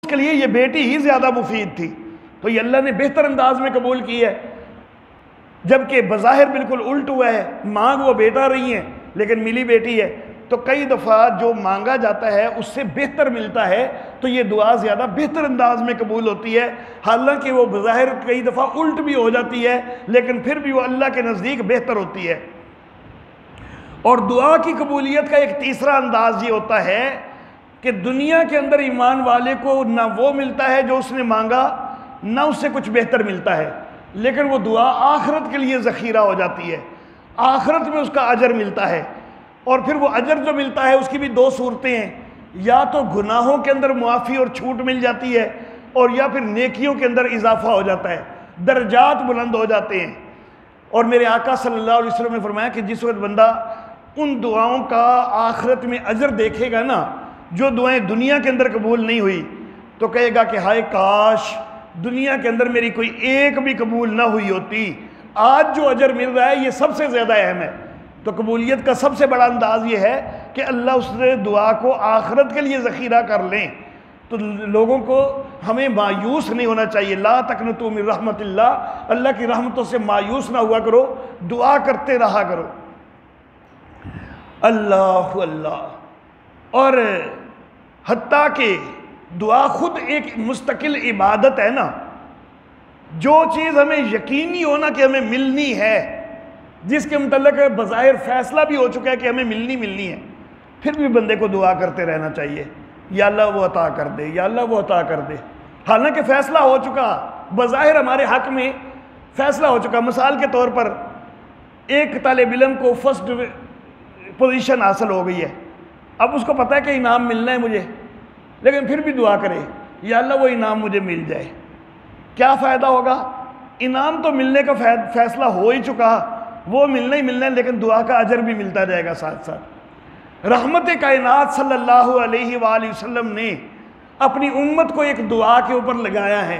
کے لیے یہ بیٹی ہی زیادہ مفید تھی، تو یہ اللہ نے بہتر انداز میں قبول کی ہے، جبکہ بظاہر بالکل الٹ ہوا ہے، مانگ وہ بیٹا رہی ہیں لیکن ملی بیٹی ہے۔ تو کئی دفعہ جو مانگا جاتا ہے اس سے بہتر ملتا ہے، تو یہ دعا زیادہ بہتر انداز میں قبول ہوتی ہے، حالانکہ وہ بظاہر کئی دفعہ الٹ بھی ہو جاتی ہے لیکن پھر بھی وہ اللہ کے نزدیک بہتر ہوتی ہے۔ اور دعا کی قبولیت کا ایک تیسرا انداز یہ ہوتا ہے کہ دنیا کے اندر ایمان والے کو نہ وہ ملتا ہے جو اس نے مانگا، نہ اس سے کچھ بہتر ملتا ہے، لیکن وہ دعا آخرت کے لیے ذخیرہ ہو جاتی ہے، آخرت میں اس کا اجر ملتا ہے۔ اور پھر وہ اجر جو ملتا ہے اس کی بھی دو صورتیں ہیں، یا تو گناہوں کے اندر معافی اور چھوٹ مل جاتی ہے، اور یا پھر نیکیوں کے اندر اضافہ ہو جاتا ہے، درجات بلند ہو جاتے ہیں۔ اور میرے آقا صلی اللہ علیہ وسلم نے فرمایا کہ جس وقت بندہ ان دعاؤں کا آخرت میں اجر دیکھے گا نا، جو دعائیں دنیا کے اندر قبول نہیں ہوئی، تو کہے گا کہ ہائے کاش دنیا کے اندر میری کوئی ایک بھی قبول نہ ہوئی ہوتی، آج جو اجر مل رہا ہے یہ سب سے زیادہ اہم ہے۔ تو قبولیت کا سب سے بڑا انداز یہ ہے کہ اللہ اس نے دعا کو آخرت کے لیے ذخیرہ کر لیں۔ تو لوگوں کو ہمیں مایوس نہیں ہونا چاہیے، لا تقنطوا من رحمت اللہ، اللہ کی رحمتوں سے مایوس نہ ہوا کرو، دعا کرتے رہا کرو۔ اللہ اللہ۔ اور حتیٰ کہ دعا خود ایک مستقل عبادت ہے نا، جو چیز ہمیں یقینی ہونا کہ ہمیں ملنی ہے، جس کے متعلق بظاہر فیصلہ بھی ہو چکا ہے کہ ہمیں ملنی ہے، پھر بھی بندے کو دعا کرتے رہنا چاہیے، یا اللہ وہ عطا کر دے، یا اللہ وہ عطا کر دے، حالانکہ فیصلہ ہو چکا، بظاہر ہمارے حق میں فیصلہ ہو چکا۔ مثال کے طور پر ایک طالب علم کو فرسٹ پوزیشن حاصل ہو گئی ہے، اب اس کو پتہ ہے کہ انعام ملنا ہے مجھے، لیکن پھر بھی دعا کرے یا اللہ وہ انعام مجھے مل جائے۔ کیا فائدہ ہوگا؟ انعام تو ملنے کا فیصلہ ہو ہی چکا، وہ ملنا ہی ملنا ہے، لیکن دعا کا اجر بھی ملتا جائے گا ساتھ ساتھ۔ رحمت کائنات صلی اللہ علیہ وآلہ وسلم نے اپنی امت کو ایک دعا کے اوپر لگایا ہے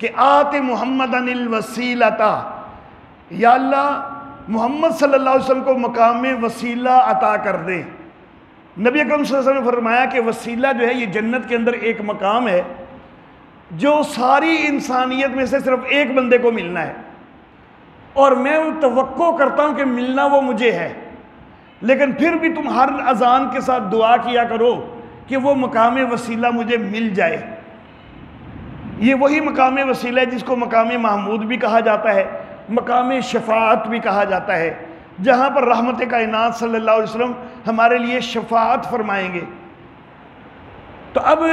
کہ آت محمدن الوسیلۃ، یا اللہ محمد صلی اللہ علیہ وسلم کو مقام وسیلہ عطا کر دے۔ نبی اکرم صلی اللہ علیہ وسلم نے فرمایا کہ وسیلہ جو ہے یہ جنت کے اندر ایک مقام ہے جو ساری انسانیت میں سے صرف ایک بندے کو ملنا ہے، اور میں توقع کرتا ہوں کہ ملنا وہ مجھے ہے، لیکن پھر بھی تم ہر اذان کے ساتھ دعا کیا کرو کہ وہ مقام وسیلہ مجھے مل جائے۔ یہ وہی مقام وسیلہ ہے جس کو مقام محمود بھی کہا جاتا ہے، مقام شفاعت بھی کہا جاتا ہے، جہاں پر رحمت کائنات صلی اللہ علیہ وسلم ہمارے لیے شفاعت فرمائیں گے۔ تو اب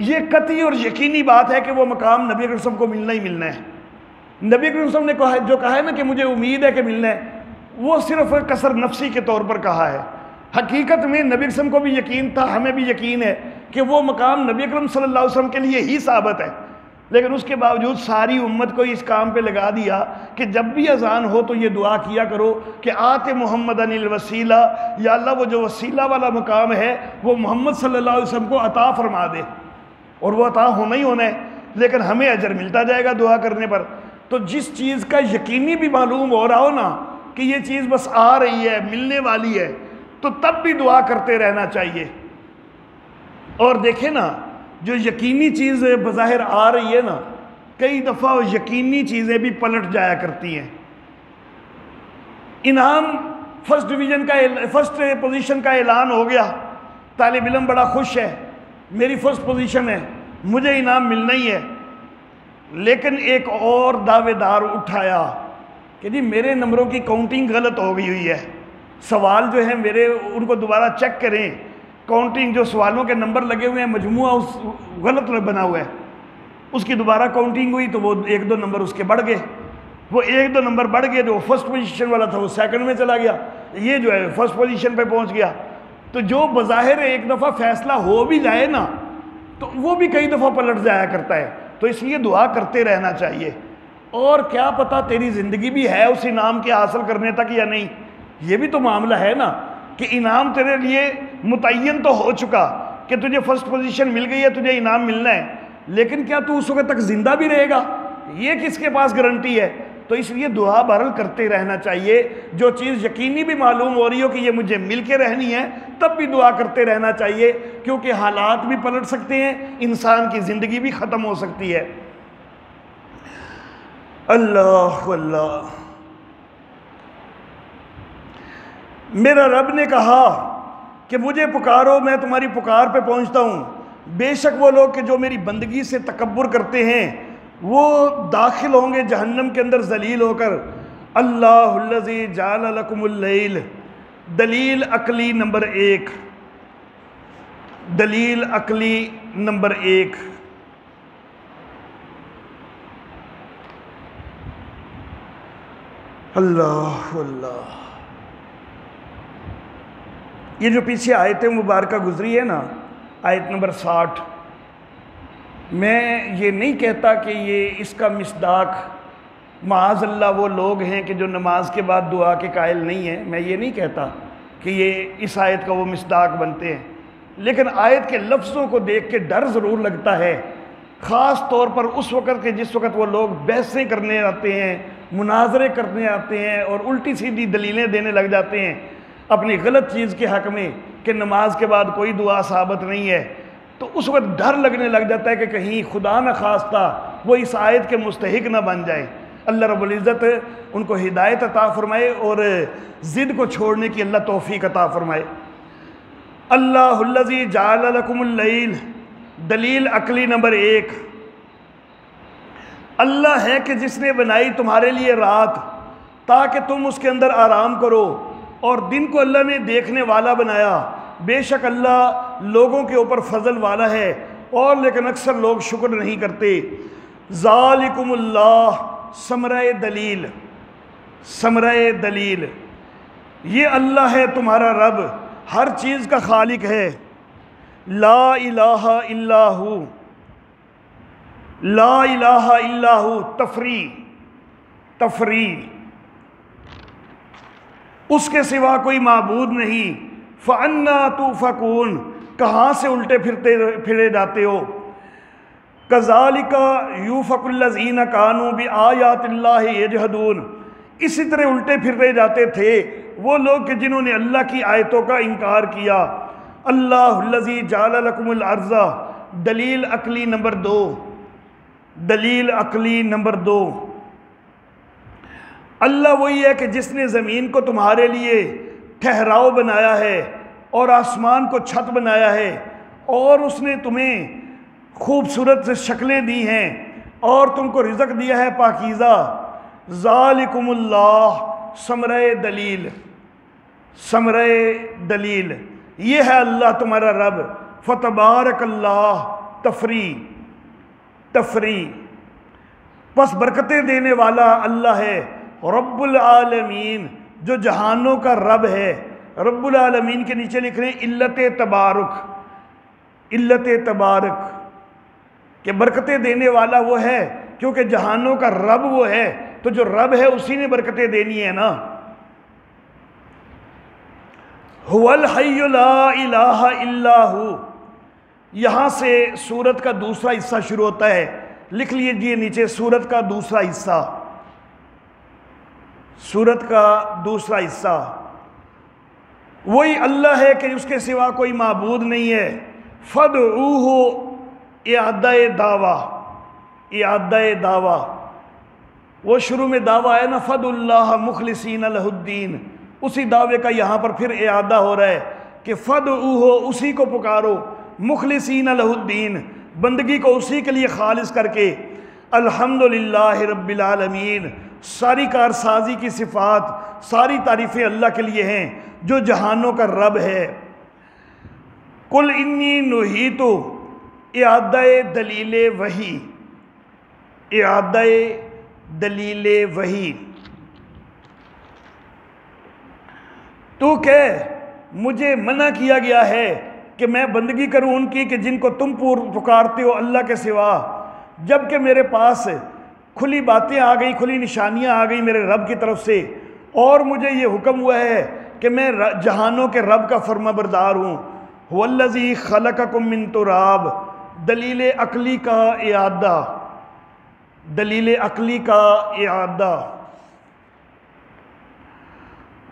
یہ قطعی اور یقینی بات ہے کہ وہ مقام نبی اکرم صلی اللہ علیہ وسلم کو ملنا ہی ملنا ہے۔ نبی اکرم صلی اللہ علیہ وسلم نے جو کہا ہے نا کہ مجھے امید ہے کہ ملنا ہے، وہ صرف قصر نفسی کے طور پر کہا ہے۔ حقیقت میں نبی اکرم صلی اللہ علیہ وسلم کو بھی یقین تھا، ہمیں بھی یقین ہے کہ وہ مقام نبی اکرم صلی اللہ علیہ وسلم کے لیے ہی ثابت ہے، لیکن اس کے باوجود ساری امت کو اس کام پہ لگا دیا کہ جب بھی اذان ہو تو یہ دعا کیا کرو کہ آت محمدن الوسیلہ، یا اللہ وہ جو وسیلہ والا مقام ہے وہ محمد صلی اللہ علیہ وسلم کو عطا فرما دے، اور وہ عطا ہونا ہی ہونا ہے، لیکن ہمیں اجر ملتا جائے گا دعا کرنے پر۔ تو جس چیز کا یقینی بھی معلوم ہو رہا ہو نا کہ یہ چیز بس آ رہی ہے، ملنے والی ہے، تو تب بھی دعا کرتے رہنا چاہیے۔ اور دیکھیں نا، جو یقینی چیز بظاہر آ رہی ہے نا، کئی دفعہ وہ یقینی چیزیں بھی پلٹ جایا کرتی ہیں۔ انعام فرسٹ پوزیشن کا اعلان ہو گیا، طالب علم بڑا خوش ہے، میری فرسٹ پوزیشن ہے، مجھے انعام ملنا ہی ہے، لیکن ایک اور دعوے دار اٹھایا کہ جی میرے نمبروں کی کاؤنٹنگ غلط ہو گئی ہوئی ہے، سوال جو ہیں میرے ان کو دوبارہ چیک کریں، کاؤنٹنگ جو سوالوں کے نمبر لگے ہوئے ہیں مجموعہ اس غلط بنا ہوا ہے، اس کی دوبارہ کاؤنٹنگ ہوئی تو وہ ایک دو نمبر اس کے بڑھ گئے، وہ ایک دو نمبر بڑھ گئے، جو فرسٹ پوزیشن والا تھا وہ سیکنڈ میں چلا گیا، یہ جو ہے فرسٹ پوزیشن پہ پہنچ گیا۔ تو جو بظاہر ایک دفعہ فیصلہ ہو بھی جائے نا تو وہ بھی کئی دفعہ پلٹ جایا کرتا ہے، تو اس لیے دعا کرتے رہنا چاہیے۔ اور کیا پتہ تیری زندگی بھی ہے اس انعام کے حاصل کرنے تک یا نہیں، یہ بھی تو معاملہ ہے نا کہ انعام تیرے لیے متعین تو ہو چکا کہ تجھے فرسٹ پوزیشن مل گئی ہے، تجھے انعام ملنا ہے، لیکن کیا تو اس وقت تک زندہ بھی رہے گا، یہ کس کے پاس گارنٹی ہے؟ تو اس لیے دعا بہرحال کرتے رہنا چاہیے. جو چیز یقینی بھی معلوم ہو رہی ہو کہ یہ مجھے مل کے رہنی ہے تب بھی دعا کرتے رہنا چاہیے, کیونکہ حالات بھی پلٹ سکتے ہیں, انسان کی زندگی بھی ختم ہو سکتی ہے. اللہ اللہ. میرا رب نے کہا کہ مجھے پکارو, میں تمہاری پکار پہ پہنچتا ہوں. بے شک وہ لوگ کہ جو میری بندگی سے تکبر کرتے ہیں وہ داخل ہوں گے جہنم کے اندر ذلیل ہو کر. اللہ الذی جعل لکم اللیل, دلیل عقلی نمبر 1, دلیل عقلی نمبر 1. اللہ اللہ. یہ جو پیچھے آیت مبارکہ گزری ہے نا, آیت نمبر 60, میں یہ نہیں کہتا کہ یہ اس کا مصداق معاذ اللہ وہ لوگ ہیں کہ جو نماز کے بعد دعا کے قائل نہیں ہیں. میں یہ نہیں کہتا کہ یہ اس آیت کا وہ مصداق بنتے ہیں, لیکن آیت کے لفظوں کو دیکھ کے ڈر ضرور لگتا ہے, خاص طور پر اس وقت کہ جس وقت وہ لوگ بحثیں کرنے آتے ہیں, مناظرے کرنے آتے ہیں اور الٹی سیدھی دلیلیں دینے لگ جاتے ہیں اپنی غلط چیز کے حق میں کہ نماز کے بعد کوئی دعا ثابت نہیں ہے. تو اس وقت ڈر لگنے لگ جاتا ہے کہ کہیں خدا نہ خواستہ وہ اس آیت کے مستحق نہ بن جائیں. اللہ رب العزت ان کو ہدایت عطا فرمائے اور ضد کو چھوڑنے کی اللہ توفیق عطا فرمائے. اللہ الذی جعل لکم اللیل, دلیل عقلی نمبر 1. اللہ ہے کہ جس نے بنائی تمہارے لیے رات تاکہ تم اس کے اندر آرام کرو, اور دن کو اللہ نے دیکھنے والا بنایا. بے شک اللہ لوگوں کے اوپر فضل والا ہے, اور لیکن اکثر لوگ شکر نہیں کرتے. ذالکم اللہ, ثمرہ دلیل, ثمرہ دلیل. یہ اللہ ہے تمہارا رب, ہر چیز کا خالق ہے. لا الہ الا ہو, لا الہ الا ہو, تفریع, تفریع, اس کے سوا کوئی معبود نہیں. فَأَنَّا تُؤْفَكُونَ, کہاں سے الٹے پھرے جاتے ہو. كَذَلِكَ يُؤْفَكُ الَّذِينَ كَانُوا بِآيَاتِ اللَّهِ يَجْحَدُونَ, اسی طرح الٹے پھرے جاتے تھے وہ لوگ کہ جنہوں نے اللہ کی آیتوں کا انکار کیا. اللہ الذی جعل لکم الارض, دلیل عقلی نمبر 2, دلیل عقلی نمبر 2. اللہ وہی ہے کہ جس نے زمین کو تمہارے لیے ٹھہراؤ بنایا ہے اور آسمان کو چھت بنایا ہے, اور اس نے تمہیں خوبصورت سے شکلیں دی ہیں اور تم کو رزق دیا ہے پاکیزہ. ذالکم اللہ, ثمرہ دلیل, ثمرہ دلیل. یہ ہے اللہ تمہارا رب. فتبارک اللہ, تفریع, تفریع. پس برکتیں دینے والا اللہ ہے. رب العالمین, جو جہانوں کا رب ہے. رب العالمین کے نیچے لکھ رہے ہیں علت تبارک, علت تبارک, کہ برکتیں دینے والا وہ ہے کیونکہ جہانوں کا رب وہ ہے, تو جو رب ہے اسی نے برکتیں دینی ہے نا. هو الحی لا الہ الا ہو. یہاں سے سورت کا دوسرا حصہ شروع ہوتا ہے. لکھ لیجئے نیچے سورت کا دوسرا حصہ, سورت کا دوسرا حصہ. وہی اللہ ہے کہ اس کے سوا کوئی معبود نہیں ہے. فَادْعُوهُ, اعادہ دعویٰ, اعادہ دعویٰ. وہ شروع میں دعویٰ ہے نا, فَادْعُوا اللَّهَ مُخْلِصِينَ لَهُ الدِّينَ, اسی دعوے کا یہاں پر پھر اعادہ ہو رہا ہے کہ فَادْعُوهُ, اسی کو پکارو, مُخْلِصِينَ لَهُ الدِّينَ, بندگی کو اسی کے لیے خالص کر کے. الحمدللہ رب العالمین, ساری کارسازی کی صفات, ساری تعریفیں اللہ کے لیے ہیں جو جہانوں کا رب ہے. قل انی نہیت, اعادہ دلیل وحی, اعادہ دلیل وحی. تو کہہ مجھے منع کیا گیا ہے کہ میں بندگی کروں ان کی کہ جن کو تم پکارتے ہو اللہ کے سوا, جبکہ میرے پاس کھلی باتیں آ گئیں, کھلی نشانیاں آ گئیں میرے رب کی طرف سے, اور مجھے یہ حکم ہوا ہے کہ میں جہانوں کے رب کا فرما بردار ہوں. هو الذی خلقکم من تراب, دلیل عقلی کا اعادہ, دلیل عقلی کا اعادہ.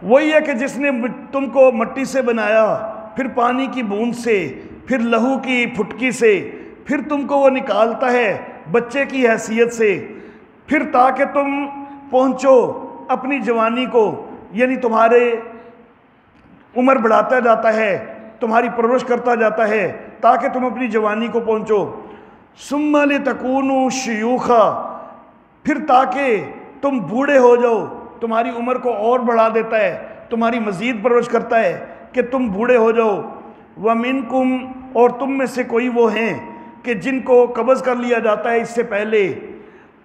وہی ہے کہ جس نے تم کو مٹی سے بنایا، پھر پانی کی بوند سے، پھر لہو کی پھٹکی سے، پھر تم کو وہ نکالتا ہے بچے کی حیثیت سے، پھر تاکہ تم پہنچو اپنی جوانی کو، یعنی تمہارے عمر بڑھاتا جاتا ہے، تمہاری پرورش کرتا جاتا ہے تاکہ تم اپنی جوانی کو پہنچو۔ ثم لتکونوا شیوخا، پھر تاکہ تم بوڑھے ہو جاؤ، تمہاری عمر کو اور بڑھا دیتا ہے، تمہاری مزید پرورش کرتا ہے کہ تم بوڑھے ہو جاؤ۔ وَمِنْكُمْ، اور تم میں سے کوئی وہ ہیں کہ جن کو قبض کر لیا جاتا ہے اس سے پہلے،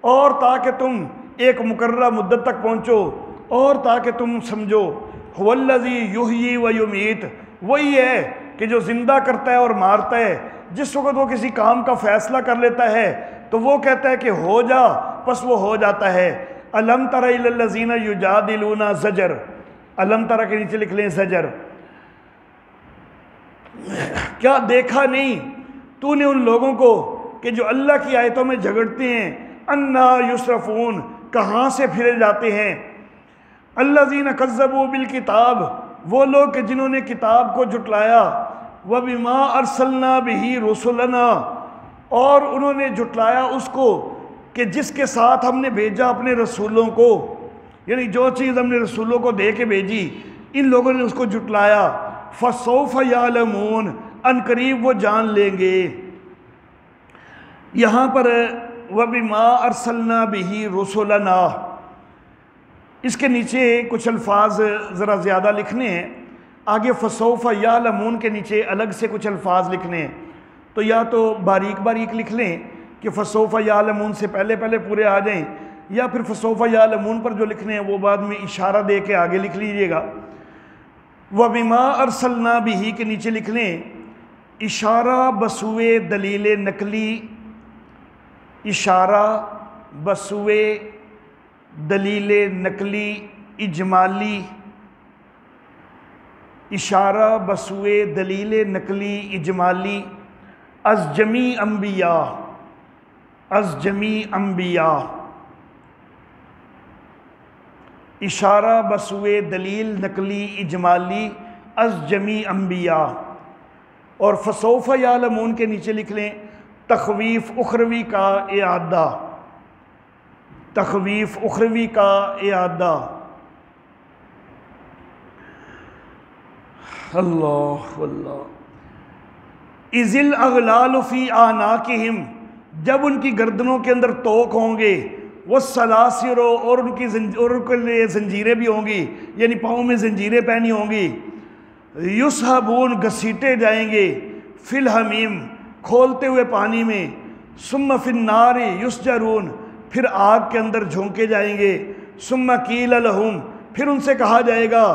اور تاکہ تم ایک مقررہ مدت تک پہنچو، اور تاکہ تم سمجھو هُوَ الَّذِي يُحْيِي وَيُمِيتُ، وہی ہے کہ جو زندہ کرتا ہے اور مارتا ہے۔ جس وقت وہ کسی کام کا فیصلہ کر لیتا ہے تو وہ کہتا ہے کہ ہو جا، پس وہ ہو جاتا ہے۔ الم تر الی الذین یجادلون زجر، الم تر کے نیچے لکھ لیں زجر، کیا دیکھا نہیں تو نے ان لوگوں کو کہ جو اللہ کی آیتوں میں جھگڑتے ہیں، انا یصرفون، کہاں سے پھرے جاتے ہیں۔ الذین کذبوا بالکتاب، وہ لوگ کہ جنہوں نے کتاب کو جھٹلایا، وبما ارسلنا بہ رسلنا، اور انہوں نے جھٹلایا اس کو کہ جس کے ساتھ ہم نے بھیجا اپنے رسولوں کو، یعنی جو چیز ہم نے رسولوں کو دے کے بھیجی ان لوگوں نے اس کو جھٹلایا۔ فسوف یعلمون، ان قریب وہ جان لیں گے۔ یہاں پر وبما ارسلنا بہ رسلنا، اس کے نیچے کچھ الفاظ ذرا زیادہ لکھنے ہیں، آگے فسوف یعلمون کے نیچے الگ سے کچھ الفاظ لکھنے ہیں، تو یا تو باریک باریک لکھ لیں کہ فسوف یعلمون سے پہلے پہلے پورے آ جائیں، یا پھر فسوف یعلمون پر جو لکھنے ہیں وہ بعد میں اشارہ دے کے آگے لکھ لیجئے گا۔ وَبِمَا أَرْسَلْنَا بِهِ کے نیچے لکھ لیں اشارہ بسوئے دلیل نقلی، اشارہ بسوئے دلیل نقلی اجمالی، اشارہ بسوئے دلیل نقلی اجمالی از جمیع انبیاء، از جمیع انبیاء، اشارہ بسوئے دلیل نقلی اجمالی از جمیع انبیاء۔ اور فسوف یعلمون کے نیچے لکھ لیں تخویف اخروی کا اعادہ، تخویف اخروی کا اعادہ۔ اللہ اللہ۔ اذ الاغلال فی اعناقہم، جب ان کی گردنوں کے اندر توق ہوں گے، والسلاسل، اور ان کے لیے زنجیریں بھی ہوں گی، یعنی پاؤں میں زنجیریں پہنی ہوں گی، یسحبون، گھسیٹے جائیں گے، فی الحمیم، کھولتے ہوئے پانی میں، ثم فی النار یسجرون، پھر آگ کے اندر جھونکے جائیں گے، ثم قیل لہم، پھر ان سے کہا جائے گا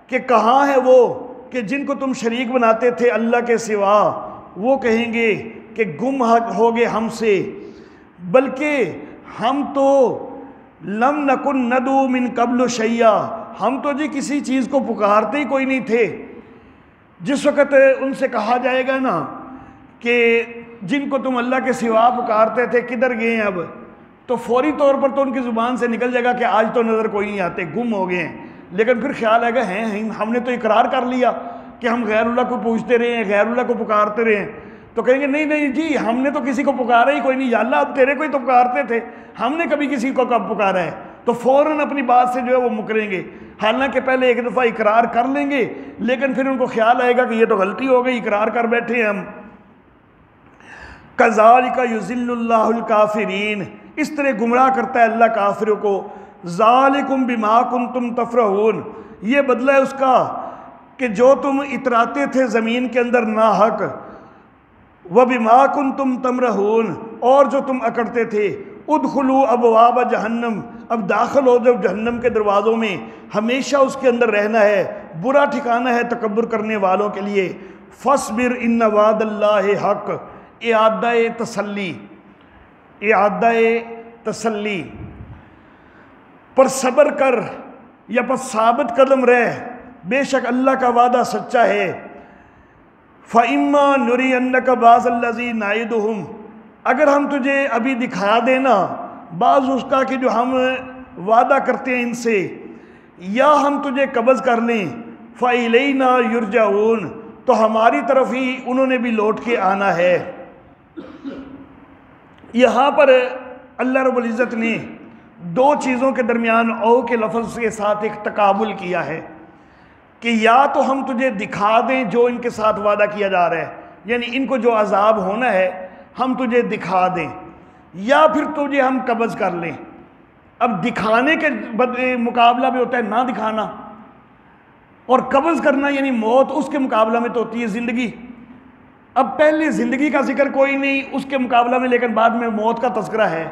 کہ کہاں ہے وہ کہ جن کو تم شریک بناتے تھے اللہ کے سوا۔ وہ کہیں گے کہ گم ہو گئے ہم سے، بلکہ ہم تو لم نکن ندعو من قبل شیئا، ہم تو جی کسی چیز کو پکارتے ہی کوئی نہیں تھے۔ جس وقت ان سے کہا جائے گا نا کہ جن کو تم اللہ کے سوا پکارتے تھے کدھر گئے ہیں اب، تو فوری طور پر تو ان کی زبان سے نکل جائے گا کہ آج تو نظر کوئی نہیں آتے، گم ہو گئے ہیں۔ لیکن پھر خیال آئے گا ہم نے تو اقرار کر لیا کہ ہم غیر اللہ کو پوچھتے رہے ہیں، غیر اللہ کو پکارتے رہے ہیں، تو کہیں گے نہیں نہیں جی ہم نے تو کسی کو پکارا ہی کوئی نہیں، یا اللہ اب تیرے کو ہی تو پکارتے تھے، ہم نے کبھی کسی کو کب پکارا ہے؟ تو فوراً اپنی بات سے جو ہے وہ مکریں گے، حالانکہ پہلے ایک دفعہ اقرار کر لیں گے، لیکن پھر ان کو خیال آئے گا کہ یہ تو غلطی ہو گئی، اقرار کر بیٹھے ہیں ہم۔ کذالک یضل اللہ الکافرین، اس طرح گمراہ کرتا ہے اللہ کافروں کو۔ ذالکم بما کنتم تفرحون، یہ بدلہ ہے اس کا کہ جو تم اتراتے تھے زمین کے اندر ناحق، وبما کنتم تمرحون، اور جو تم اکڑتے تھے۔ ادخلوا ابواب جہنم، اب داخل ہو جب جہنم کے دروازوں میں، ہمیشہ اس کے اندر رہنا ہے، برا ٹھکانہ ہے تکبر کرنے والوں کے لیے۔ فاصبر ان وعد اللہ حق، اعادہ تسلی، اعادہ تسلی، پر صبر کر یا پر ثابت قدم رہ، بے شک اللہ کا وعدہ سچا ہے۔ فَإِمَّا نُرِيَنَّكَ بَعْضَ الَّذِي نَعِدُهُمْ، اگر ہم تجھے ابھی دکھا دینا بعض اس کا کہ جو ہم وعدہ کرتے ہیں ان سے، یا ہم تجھے قبض کر لیں فَإِلَيْنَا يُرْجَعُونَ تو ہماری طرف ہی انہوں نے بھی لوٹ کے آنا ہے۔ یہاں پر اللہ رب العزت نے دو چیزوں کے درمیان او کے لفظ کے ساتھ ایک تقابل کیا ہے کہ یا تو ہم تجھے دکھا دیں جو ان کے ساتھ وعدہ کیا جا رہا ہے، یعنی ان کو جو عذاب ہونا ہے ہم تجھے دکھا دیں، یا پھر تجھے ہم قبض کر لیں۔ اب دکھانے کے مقابلہ میں ہوتا ہے نہ دکھانا، اور قبض کرنا یعنی موت، اس کے مقابلہ میں تو ہوتی ہے زندگی۔ اب پہلے زندگی کا ذکر کوئی نہیں اس کے مقابلہ میں، لیکن بعد میں موت کا تذکرہ ہے،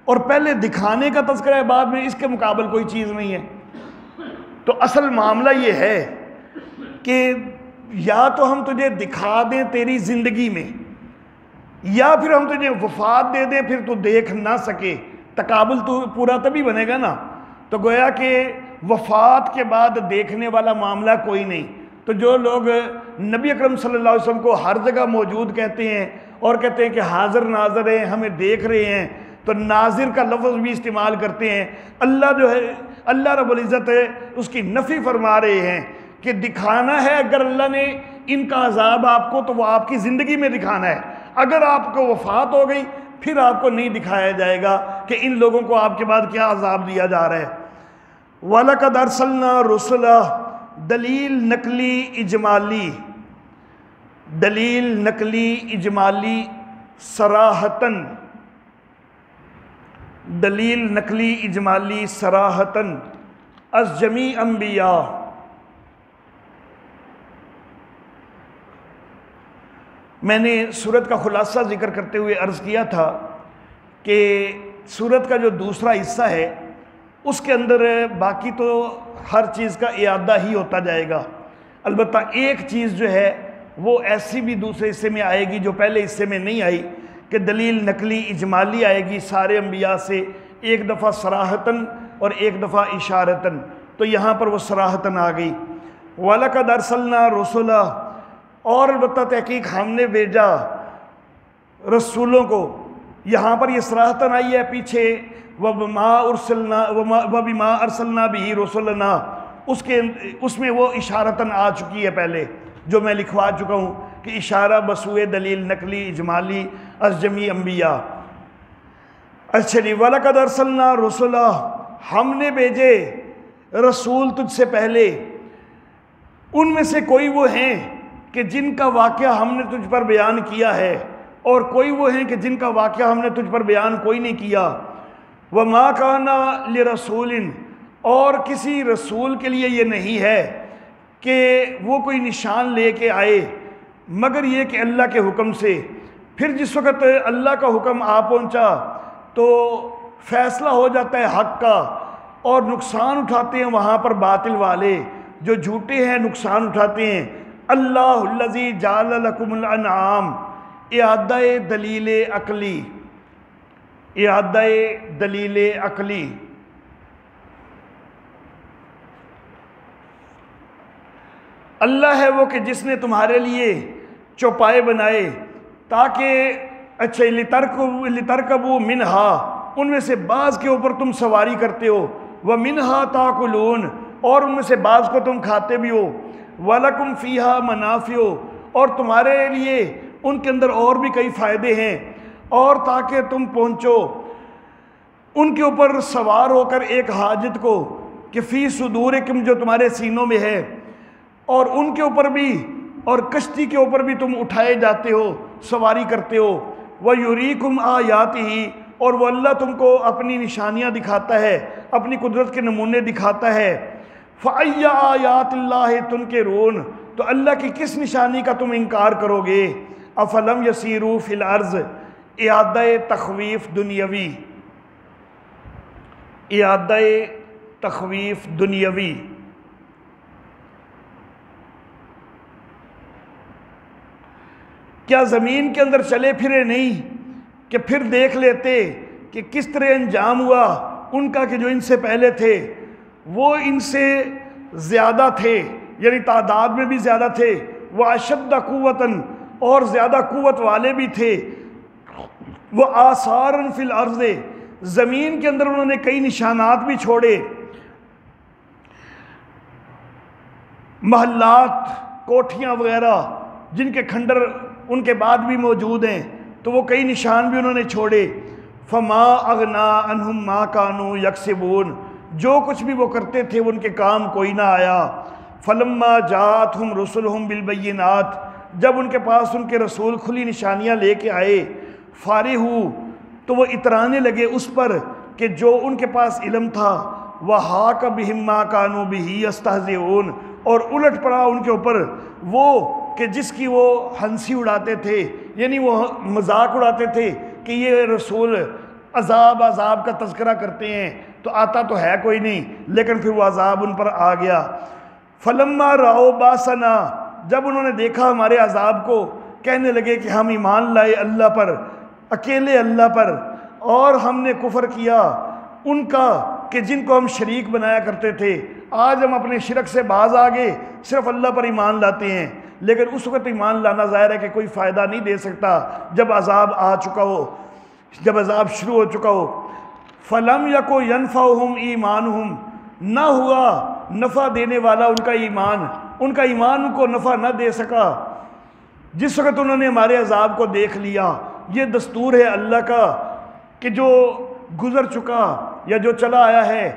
اور پہلے دکھانے کا تذکرہ ہے بعد میں، اس کے مقابل کوئی چیز نہیں ہے۔ تو اصل معاملہ یہ ہے کہ یا تو ہم تجھے دکھا دیں تیری زندگی میں، یا پھر ہم تجھے وفات دے دیں پھر تو دیکھ نہ سکے۔ تقابل تو پورا تبھی بنے گا نا، تو گویا کہ وفات کے بعد دیکھنے والا معاملہ کوئی نہیں۔ تو جو لوگ نبی اکرم صلی اللہ علیہ وسلم کو ہر جگہ موجود کہتے ہیں اور کہتے ہیں کہ حاضر ناظر ہیں، ہمیں دیکھ رہے ہیں، تو ناظر کا لفظ بھی استعمال کرتے ہیں۔ اللہ جو ہے، اللہ رب العزت ہے، اس کی نفی فرما رہے ہیں کہ دکھانا ہے اگر اللہ نے ان کا عذاب آپ کو، تو وہ آپ کی زندگی میں دکھانا ہے۔ اگر آپ کو وفات ہو گئی پھر آپ کو نہیں دکھایا جائے گا کہ ان لوگوں کو آپ کے بعد کیا عذاب دیا جا رہا ہے۔ وَلَقَدْ أَرْسَلْنَا رُسُلًا، دلیل نقلی اجمالی، دلیل نقلی اجمالی صراحتاً، دلیل نقلی اجمالی صراحتاً از جمیع انبیاء۔ میں نے سورت کا خلاصہ ذکر کرتے ہوئے عرض کیا تھا کہ سورت کا جو دوسرا حصہ ہے اس کے اندر باقی تو ہر چیز کا اعادہ ہی ہوتا جائے گا، البتہ ایک چیز جو ہے وہ ایسی بھی دوسرے حصے میں آئے گی جو پہلے حصے میں نہیں آئی، کہ دلیل نقلی اجمالی آئے گی سارے انبیاء سے، ایک دفعہ صراحتاً اور ایک دفعہ اشارتاً، تو یہاں پر وہ صراحتاً آ گئی۔ وَلَقَدْ أَرْسَلْنَا رُسُلًا، اور البتہ تحقیق ہم نے بھیجا رسولوں کو، یہاں پر یہ صراحتاً آئی ہے، پیچھے وَبِمَا أَرْسَلْنَا بِهِ رُسُلَنَا اس میں وہ اشارتاً آ چکی ہے پہلے، جو میں لکھوا چکا ہوں کہ اشارہ بسوئے دلیل نقلی اجمالی از جمیع انبیاء۔ اچھا جی، وَلَقَدْ أَرْسَلْنَا رُسُلًا، ہم نے بھیجے رسول تجھ سے پہلے، ان میں سے کوئی وہ ہیں کہ جن کا واقعہ ہم نے تجھ پر بیان کیا ہے، اور کوئی وہ ہیں کہ جن کا واقعہ ہم نے تجھ پر بیان کوئی نہیں کیا۔ وَمَا كَانَ لِرَسُولٍ، اور کسی رسول کے لیے یہ نہیں ہے کہ وہ کوئی نشان لے کے آئے مگر یہ کہ اللہ کے حکم سے۔ پھر جس وقت اللہ کا حکم آ پہنچا تو فیصلہ ہو جاتا ہے حق کا، اور نقصان اٹھاتے ہیں وہاں پر باطل والے، جو جھوٹے ہیں نقصان اٹھاتے ہیں۔ اللہ الذی جعل لکم الانعام، اعادہ دلیل عقلی، اعادہ دلیل عقلی۔ اللہ ہے وہ کہ جس نے تمہارے لیے چوپائے بنائے تاکہ اچھا لترکبوا منہا، ان میں سے بعض کے اوپر تم سواری کرتے ہو، ومنہا تاکلون، اور ان میں سے بعض کو تم کھاتے بھی ہو، وَلَكُمْ فِيهَا مَنَافِعُ، اور تمہارے لیے ان کے اندر اور بھی کئی فائدے ہیں، اور تاکہ تم پہنچو ان کے اوپر سوار ہو کر ایک حاجت کو، کہ فی صدورکم، جو تمہارے سینوں میں ہے، اور ان کے اوپر بھی، اور کشتی کے اوپر بھی تم اٹھائے جاتے ہو، سواری کرتے ہو۔ وَيُرِيكُمْ آيَاتِهِ، اور وہ اللہ تم کو اپنی نشانیاں دکھاتا ہے، اپنی قدرت کے نمونے دکھاتا ہے۔ فَأَيَّ آيَاتِ اللَّهِ تُنْكِرُونَ، تو اللہ کی کس نشانی کا تم انکار کرو گے؟ أَفَلَمْ يَسِيرُوا فِي الْأَرْضِ، اعادہ تخویف دنیاوی، اعادہ تخویف دنیاوی۔ کیا زمین کے اندر چلے پھرے نہیں کہ پھر دیکھ لیتے کہ کس طرح انجام ہوا ان کا، کہ جو ان سے پہلے تھے وہ ان سے زیادہ تھے، یعنی تعداد میں بھی زیادہ تھے، وَأَشَدَّ قُوَّةً، اور زیادہ قوت والے بھی تھے، وَآثَارًا فِي الْأَرْضِ، زمین کے اندر انہوں نے کئی نشانات بھی چھوڑے، محلات، کوٹھیاں وغیرہ جن کے کھنڈر ان کے بعد بھی موجود ہیں، تو وہ کئی نشان بھی انہوں نے چھوڑے۔ فما اغنا عنہم ما کانوا یکسبون، جو کچھ بھی وہ کرتے تھے ان کے کام کوئی نہ آیا۔ فلما جاءتہم رسلہم بالبینات، جب ان کے پاس ان کے رسول کھلی نشانیاں لے کے آئے، فارحوا، تو وہ اترانے لگے اس پر کہ جو ان کے پاس علم تھا، وحاق بہم ما کانوا بہ یستہزئون، اور الٹ پڑا ان کے اوپر وہ کہ جس کی وہ ہنسی اڑاتے تھے، یعنی وہ مذاق اڑاتے تھے کہ یہ رسول عذاب کا تذکرہ کرتے ہیں تو آتا تو ہے کوئی نہیں، لیکن پھر وہ عذاب ان پر آ گیا۔ فلما رأوا باسنا، جب انہوں نے دیکھا ہمارے عذاب کو، کہنے لگے کہ ہم ایمان لائے اللہ پر، اکیلے اللہ پر، اور ہم نے کفر کیا ان کا کہ جن کو ہم شریک بنایا کرتے تھے۔ آج ہم اپنے شرک سے باز آگے صرف اللہ پر ایمان لاتے ہیں، لیکن اس وقت ایمان لانا ظاہر ہے کہ کوئی فائدہ نہیں دے سکتا جب عذاب آ چکا ہو، جب عذاب شروع ہو چکا ہو۔ فلم یکو ینفعہم ایمانہم، نہ ہوا نفع دینے والا ان کا ایمان ان کو نفع نہ دے سکا جس وقت انہوں نے ہمارے عذاب کو دیکھ لیا۔ یہ دستور ہے اللہ کا کہ جو گزر چکا یا جو چلا آیا ہے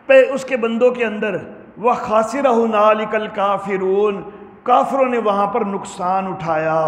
پہ اس کے بندوں کے اندر، وَخَاسِرَ هُنَالِكَ الْكَافِرُونَ، کافروں نے وہاں پر نقصان اٹھایا۔